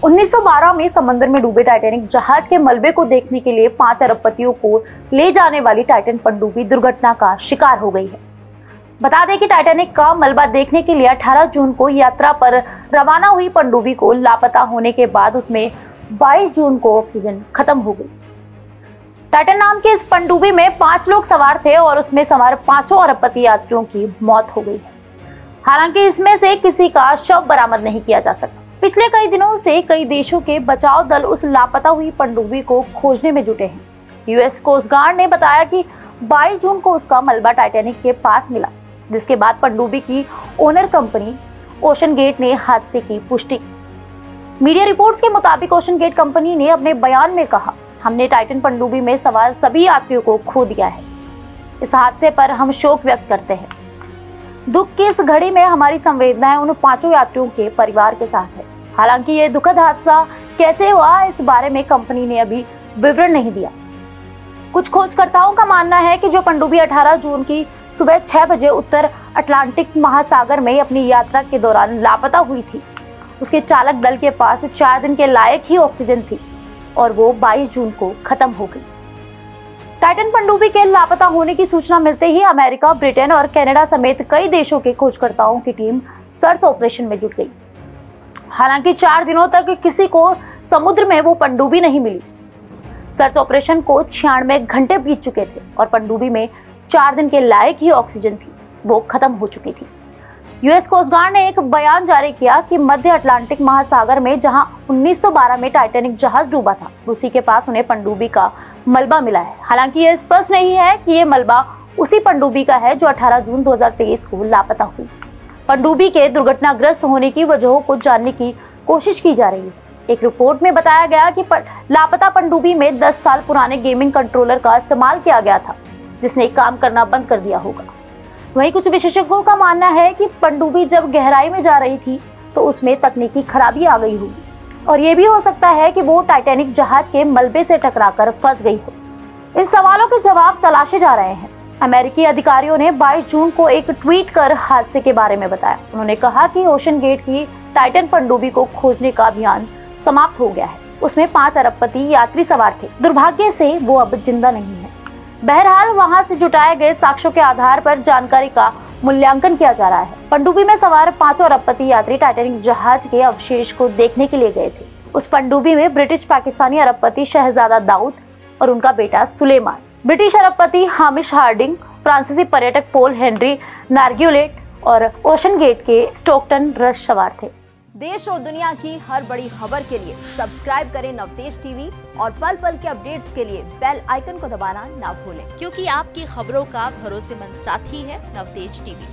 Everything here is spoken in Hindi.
1912 में समुद्र में डूबे टाइटैनिक जहाज के मलबे को देखने के लिए 5 अरबपतियों को ले जाने वाली टाइटन पनडुब्बी दुर्घटना का शिकार हो गई है। बता दें कि टाइटैनिक का मलबा देखने के लिए 18 जून को यात्रा पर रवाना हुई पनडुब्बी को लापता होने के बाद उसमें 22 जून को ऑक्सीजन खत्म हो गई। टाइटन नाम की इस पनडुब्बी में 5 लोग सवार थे और उसमें सवार 5 अरबपति यात्रियों की मौत हो गई है। हालांकि इसमें से किसी का शव बरामद नहीं किया जा सका। पिछले कई दिनों से कई देशों के बचाव दल उस लापता हुई पनडुब्बी को खोजने में जुटे हैं। यूएस कोस्ट गार्ड ने बताया कि 22 जून को उसका मलबा टाइटैनिक के पास मिला, जिसके बाद पनडुब्बी की ओनर कंपनी ओशन गेट ने हादसे की पुष्टि की। मीडिया रिपोर्ट्स के मुताबिक ओशन गेट कंपनी ने अपने बयान में कहा, हमने टाइटन पनडुब्बी में सवार सभी यात्रियों को खो दिया है। इस हादसे पर हम शोक व्यक्त करते हैं। दुख की इस घड़ी में हमारी संवेदनाएं उन 5 यात्रियों के परिवार के साथ है। हालांकि ये दुखद हादसा कैसे हुआ, इस बारे में कंपनी ने अभी विवरण नहीं दिया। कुछ खोजकर्ताओं का मानना है कि जो पनडुब्बी 18 जून की सुबह 6 बजे उत्तर अटलांटिक महासागर में अपनी यात्रा के दौरान लापता हुई थी, उसके चालक दल के पास 4 दिन के लायक ही ऑक्सीजन थी और वो 22 जून को खत्म हो गई। टाइटन पनडुब्बी के लापता होने की सूचना मिलते ही अमेरिका, ब्रिटेन और कनाडा समेत कई देशों के खोजकर्ताओं की टीम सर्च ऑपरेशन में जुट गई। हालांकि 4 दिनों तक किसी को समुद्र में वो पनडुब्बी नहीं मिली। सर्च ऑपरेशन को 96 घंटे बीत चुके थे और पनडुब्बी में 4 दिन के लायक ही ऑक्सीजन थी, वो खत्म हो चुकी थी। यूएस कोस्ट गार्ड ने एक बयान जारी किया कि मध्य अटलांटिक महासागर में जहां 1912 में टाइटैनिक जहाज डूबा था, उसी के पास उन्हें पनडुब्बी का मलबा मिला है। हालांकि यह स्पष्ट नहीं है कि ये मलबा उसी पनडुब्बी का है जो 18 जून 2023 को लापता हुई। पनडुब्बी के दुर्घटनाग्रस्त होने की वजहों को जानने की कोशिश की जा रही है। एक रिपोर्ट में बताया गया कि लापता पनडुब्बी में 10 साल पुराने गेमिंग कंट्रोलर का इस्तेमाल किया गया था, जिसने काम करना बंद कर दिया होगा। वहीं कुछ विशेषज्ञों का मानना है कि पनडुब्बी जब गहराई में जा रही थी तो उसमें तकनीकी खराबी आ गई होगी और ये भी हो सकता है कि वो टाइटैनिक जहाज के मलबे से टकराकर फंस गई हो। इन सवालों के जवाब तलाशे जा रहे हैं। अमेरिकी अधिकारियों ने 22 जून को एक ट्वीट कर हादसे के बारे में बताया। उन्होंने कहा कि ओशन गेट की टाइटन पनडुब्बी को खोजने का अभियान समाप्त हो गया है। उसमें 5 अरबपति यात्री सवार थे। दुर्भाग्य से वो अब जिंदा नहीं है। बहरहाल वहां से जुटाए गए साक्ष्यों के आधार पर जानकारी का मूल्यांकन किया जा रहा है। पनडुब्बी में सवार 5 अरबपति यात्री टाइटैनिक जहाज के अवशेष को देखने के लिए गए थे। उस पनडुब्बी में ब्रिटिश पाकिस्तानी अरबपति शहजादा दाऊद और उनका बेटा सुलेमान, ब्रिटिश अरबपति हामिश हार्डिंग, फ्रांसीसी पर्यटक पॉल हेनरी नार्ग्यूलेट और ओशन गेट के स्टोकटन रश सवार थे। देश और दुनिया की हर बड़ी खबर के लिए सब्सक्राइब करें नवतेज टीवी और पल पल के अपडेट्स के लिए बेल आइकन को दबाना ना भूलें, क्योंकि आपकी खबरों का भरोसेमंद साथी है नवतेज टीवी।